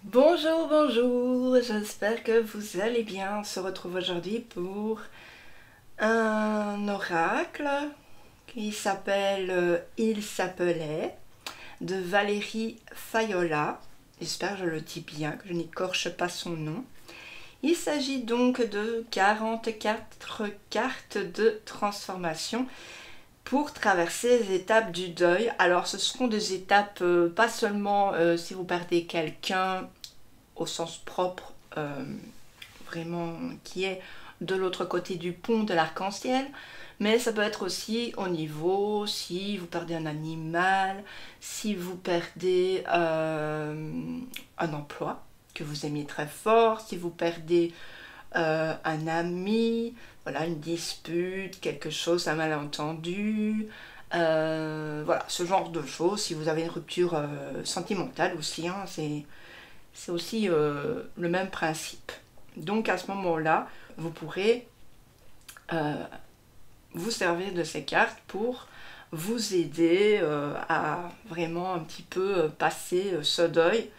Bonjour, bonjour, j'espère que vous allez bien. On se retrouve aujourd'hui pour un oracle qui s'appelle Il s'appelait de Valérie Fayolla. J'espère que je le dis bien, que je n'écorche pas son nom. Il s'agit donc de 44 cartes de transformation pour traverser les étapes du deuil. Alors ce seront des étapes pas seulement si vous perdez quelqu'un au sens propre, vraiment qui est de l'autre côté du pont de l'arc-en-ciel, mais ça peut être aussi au niveau si vous perdez un animal, si vous perdez un emploi que vous aimiez très fort, si vous perdez un ami, voilà, une dispute, quelque chose, un malentendu, voilà, ce genre de choses. Si vous avez une rupture sentimentale aussi, hein, c'est aussi le même principe. Donc à ce moment-là, vous pourrez euh, vous servir de ces cartes pour vous aider à vraiment un petit peu passer ce deuil.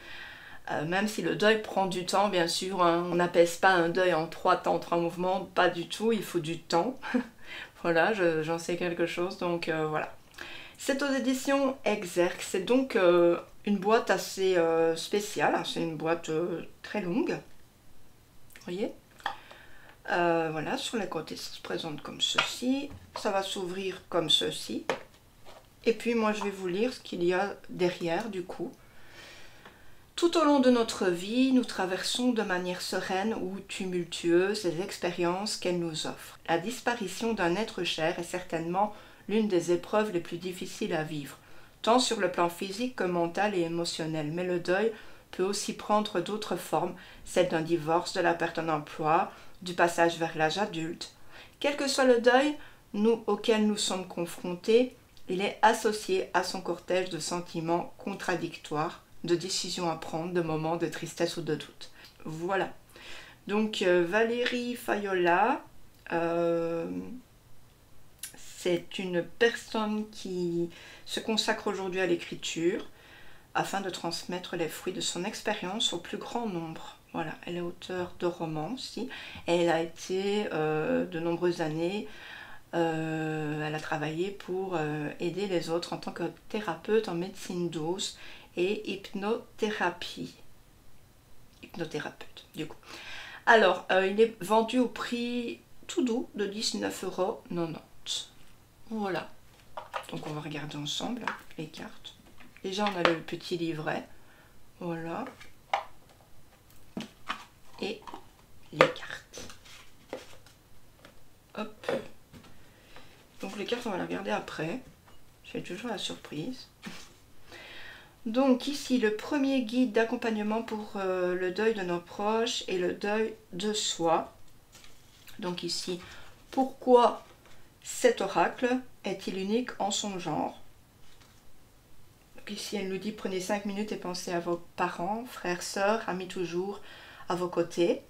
Même si le deuil prend du temps, bien sûr, hein, on n'apaise pas un deuil en 3 temps, 3 mouvements, pas du tout, il faut du temps. Voilà, j'en sais quelque chose, donc voilà. C'est aux éditions Exergue, c'est donc une boîte assez spéciale, hein, c'est une boîte très longue, vous voyez. Voilà, sur les côtés ça se présente comme ceci, ça va s'ouvrir comme ceci, et puis moi je vais vous lire ce qu'il y a derrière du coup. Tout au long de notre vie, nous traversons de manière sereine ou tumultueuse les expériences qu'elle nous offre. La disparition d'un être cher est certainement l'une des épreuves les plus difficiles à vivre, tant sur le plan physique que mental et émotionnel. Mais le deuil peut aussi prendre d'autres formes, celle d'un divorce, de la perte d'un emploi, du passage vers l'âge adulte. Quel que soit le deuil auquel nous sommes confrontés, il est associé à son cortège de sentiments contradictoires, de décisions à prendre, de moments de tristesse ou de doute. Voilà. Donc Valérie Fayolla, c'est une personne qui se consacre aujourd'hui à l'écriture afin de transmettre les fruits de son expérience au plus grand nombre. Voilà, elle est auteure de romans aussi. Et elle a été de nombreuses années, elle a travaillé pour aider les autres en tant que thérapeute en médecine douce et hypnothérapie. Hypnothérapeute, du coup. Alors, il est vendu au prix tout doux de 19,90 €. Voilà. Donc, on va regarder ensemble les cartes. Déjà, on a le petit livret. Voilà. Et les cartes. Hop. Donc, les cartes, on va les regarder après. J'ai toujours la surprise. Donc ici, le premier guide d'accompagnement pour le deuil de nos proches et le deuil de soi. Donc ici, pourquoi cet oracle est-il unique en son genre? Donc ici, elle nous dit, prenez 5 minutes et pensez à vos parents, frères, sœurs, amis toujours à vos côtés.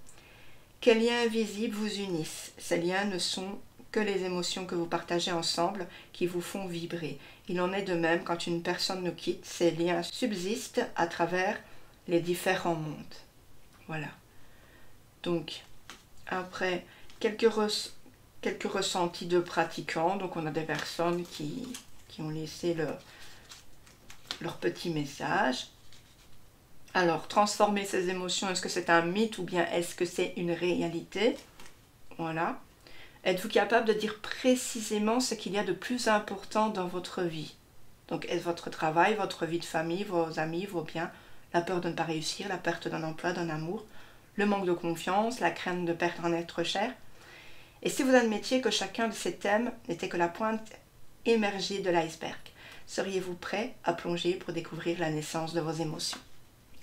Quels liens invisibles vous unissent? Ces liens ne sont que les émotions que vous partagez ensemble qui vous font vibrer. Il en est de même quand une personne nous quitte, ces liens subsistent à travers les différents mondes. Voilà. Donc, après, quelques ressentis de pratiquants. Donc, on a des personnes qui ont laissé leur petit message. Alors, transformer ces émotions, est-ce que c'est un mythe ou bien est-ce que c'est une réalité? Voilà. Êtes-vous capable de dire précisément ce qu'il y a de plus important dans votre vie? Donc, est-ce votre travail, votre vie de famille, vos amis, vos biens, la peur de ne pas réussir, la perte d'un emploi, d'un amour, le manque de confiance, la crainte de perdre un être cher? Et si vous admettiez que chacun de ces thèmes n'était que la pointe émergée de l'iceberg, seriez-vous prêt à plonger pour découvrir la naissance de vos émotions?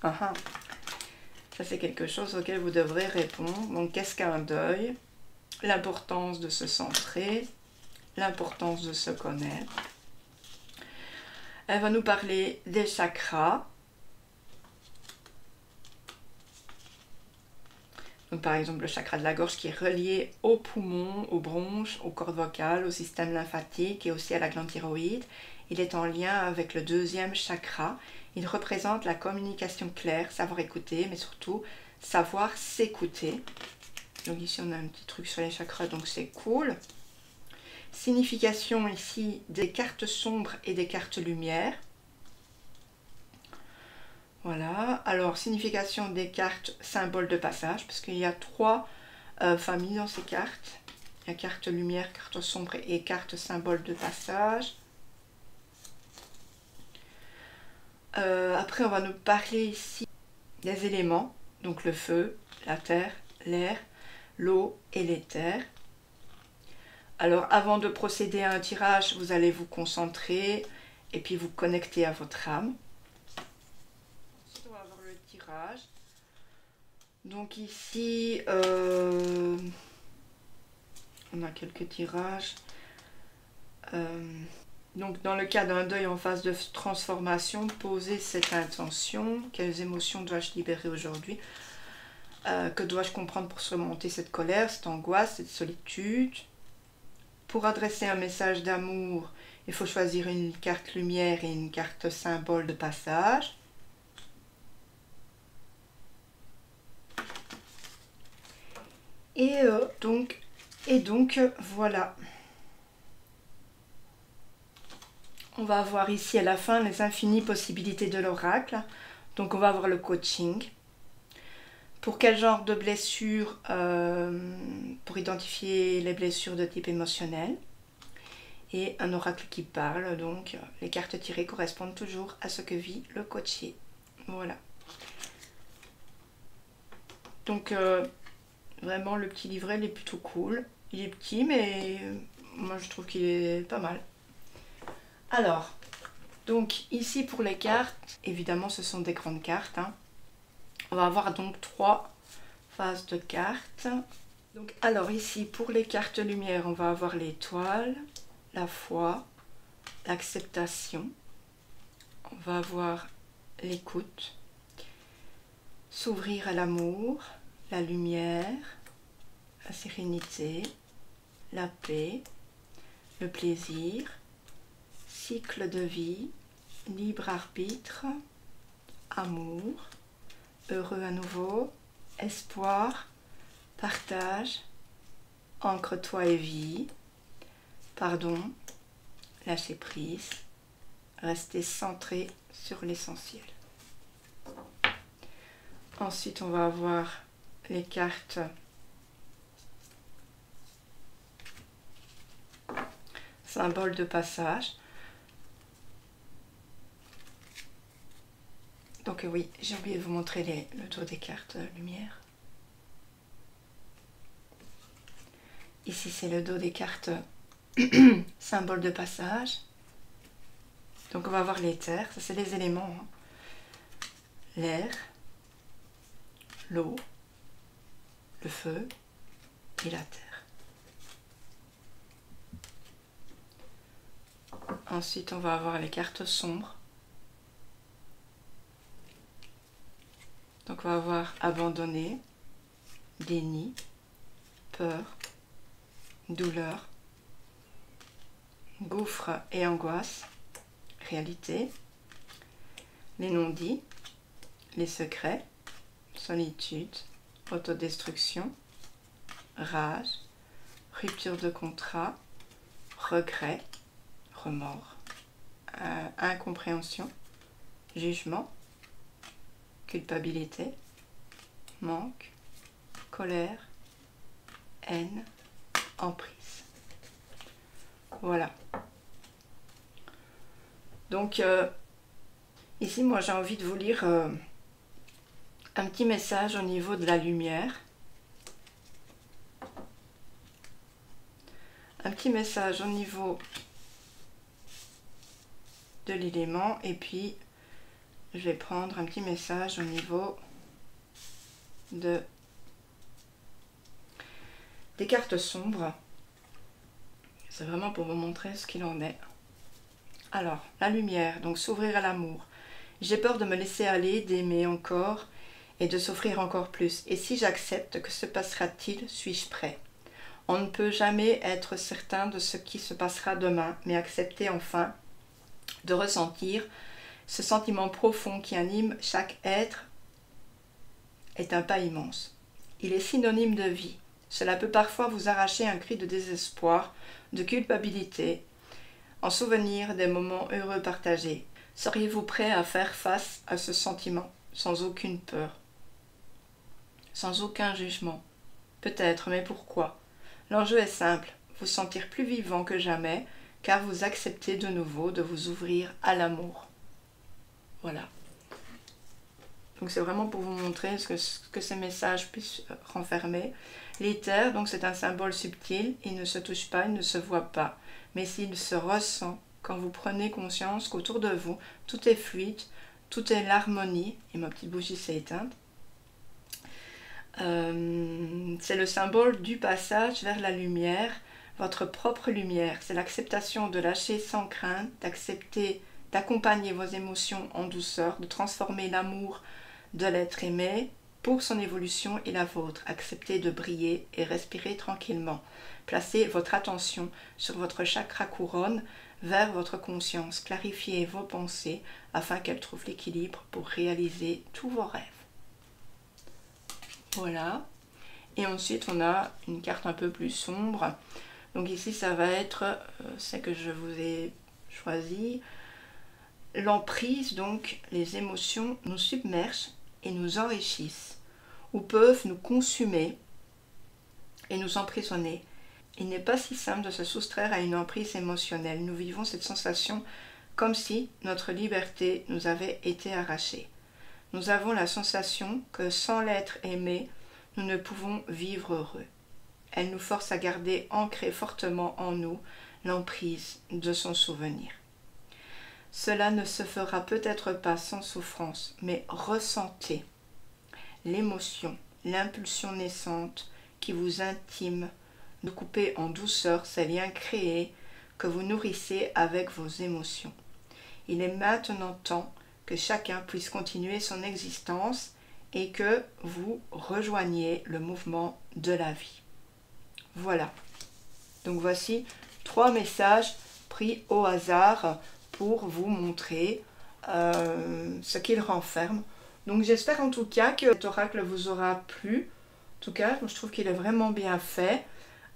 Ça, c'est quelque chose auquel vous devrez répondre. Donc, qu'est-ce qu'un deuil? L'importance de se centrer, l'importance de se connaître. Elle va nous parler des chakras. Donc, par exemple, le chakra de la gorge qui est relié aux poumons, aux bronches, aux cordes vocales, au système lymphatique et aussi à la glande thyroïde. Il est en lien avec le deuxième chakra. Il représente la communication claire, savoir écouter, mais surtout savoir s'écouter. Donc ici on a un petit truc sur les chakras, donc c'est cool. Signification ici des cartes sombres et des cartes lumière. Voilà, alors signification des cartes symboles de passage, parce qu'il y a 3 familles dans ces cartes. Il y a carte lumière, carte sombre et carte symbole de passage. Après on va nous parler ici des éléments, donc le feu, la terre, l'air, l'eau et l'éther. Alors avant de procéder à un tirage, vous allez vous concentrer et puis vous connecter à votre âme. Ensuite on va voir le tirage. Donc ici on a quelques tirages. Donc dans le cas d'un deuil en phase de transformation, posez cette intention. Quelles émotions dois-je libérer aujourd'hui? Que dois-je comprendre pour surmonter cette colère, cette angoisse, cette solitude? Pour adresser un message d'amour, il faut choisir une carte lumière et une carte symbole de passage. Et donc voilà. On va voir ici à la fin les infinies possibilités de l'oracle. Donc on va voir le coaching. Pour quel genre de blessure? Pour identifier les blessures de type émotionnel. Et un oracle qui parle, donc les cartes tirées correspondent toujours à ce que vit le coaché. Voilà. Donc vraiment le petit livret il est plutôt cool. Il est petit mais moi je trouve qu'il est pas mal. Alors, donc ici pour les cartes, évidemment ce sont des grandes cartes. Hein. On va avoir donc 3 phases de cartes. Donc, alors ici pour les cartes lumière, on va avoir l'étoile, la foi, l'acceptation. On va avoir l'écoute, s'ouvrir à l'amour, la lumière, la sérénité, la paix, le plaisir, cycle de vie, libre arbitre, amour, heureux à nouveau, espoir, partage, ancre-toi et vie, pardon, lâcher prise, rester centré sur l'essentiel. Ensuite, on va avoir les cartes symboles de passage. Donc oui, j'ai oublié de vous montrer le dos des cartes lumière. Ici, c'est le dos des cartes symboles de passage. Donc on va voir l'éther, ça c'est les éléments. Hein. L'air, l'eau, le feu et la terre. Ensuite, on va avoir les cartes sombres. Donc on va avoir abandonné, déni, peur, douleur, gouffre et angoisse, réalité, les non-dits, les secrets, solitude, autodestruction, rage, rupture de contrat, regret, remords, incompréhension, jugement, culpabilité, manque, colère, haine, emprise. Voilà. Donc ici moi j'ai envie de vous lire un petit message au niveau de la lumière. Un petit message au niveau de l'élément et puis je vais prendre un petit message au niveau des cartes sombres. C'est vraiment pour vous montrer ce qu'il en est. Alors, la lumière, donc s'ouvrir à l'amour. J'ai peur de me laisser aller, d'aimer encore et de s'offrir encore plus. Et si j'accepte, que se passera-t-il? Suis-je prêt? On ne peut jamais être certain de ce qui se passera demain, mais accepter enfin de ressentir ce sentiment profond qui anime chaque être est un pas immense. Il est synonyme de vie. Cela peut parfois vous arracher un cri de désespoir, de culpabilité, en souvenir des moments heureux partagés. Seriez-vous prêt à faire face à ce sentiment sans aucune peur, sans aucun jugement? Peut-être, mais pourquoi? L'enjeu est simple, vous sentir plus vivant que jamais, car vous acceptez de nouveau de vous ouvrir à l'amour. Voilà. Donc c'est vraiment pour vous montrer ce que ces messages puissent renfermer. L'éther, donc c'est un symbole subtil, il ne se touche pas, il ne se voit pas, mais s'il se ressent quand vous prenez conscience qu'autour de vous, tout est fluide, tout est l'harmonie, et ma petite bougie s'est éteinte. C'est le symbole du passage vers la lumière, votre propre lumière. C'est l'acceptation de lâcher sans crainte, d'accepter, d'accompagner vos émotions en douceur, de transformer l'amour de l'être aimé pour son évolution et la vôtre. Acceptez de briller et respirer tranquillement. Placez votre attention sur votre chakra couronne vers votre conscience. Clarifiez vos pensées afin qu'elles trouvent l'équilibre pour réaliser tous vos rêves. Voilà. Et ensuite, on a une carte un peu plus sombre. Donc ici, ça va être, c'est que je vous ai choisi, l'emprise. Donc, les émotions nous submergent et nous enrichissent, ou peuvent nous consumer et nous emprisonner. Il n'est pas si simple de se soustraire à une emprise émotionnelle. Nous vivons cette sensation comme si notre liberté nous avait été arrachée. Nous avons la sensation que sans l'être aimé, nous ne pouvons vivre heureux. Elle nous force à garder ancré fortement en nous l'emprise de son souvenir. Cela ne se fera peut-être pas sans souffrance, mais ressentez l'émotion, l'impulsion naissante qui vous intime de couper en douceur ces liens créés que vous nourrissez avec vos émotions. Il est maintenant temps que chacun puisse continuer son existence et que vous rejoigniez le mouvement de la vie. Voilà. Donc voici 3 messages pris au hasard pour vous montrer ce qu'il renferme. Donc j'espère en tout cas que cet oracle vous aura plu. En tout cas, je trouve qu'il est vraiment bien fait.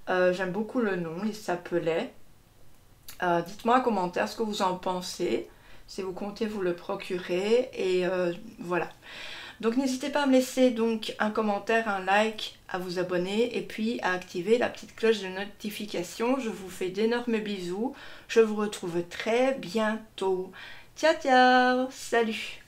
J'aime beaucoup le nom, il s'appelait. Dites-moi en commentaire ce que vous en pensez, si vous comptez vous le procurer. Et voilà. Donc n'hésitez pas à me laisser donc un commentaire, un like, à vous abonner et puis à activer la petite cloche de notification. Je vous fais d'énormes bisous. Je vous retrouve très bientôt. Ciao ciao, salut.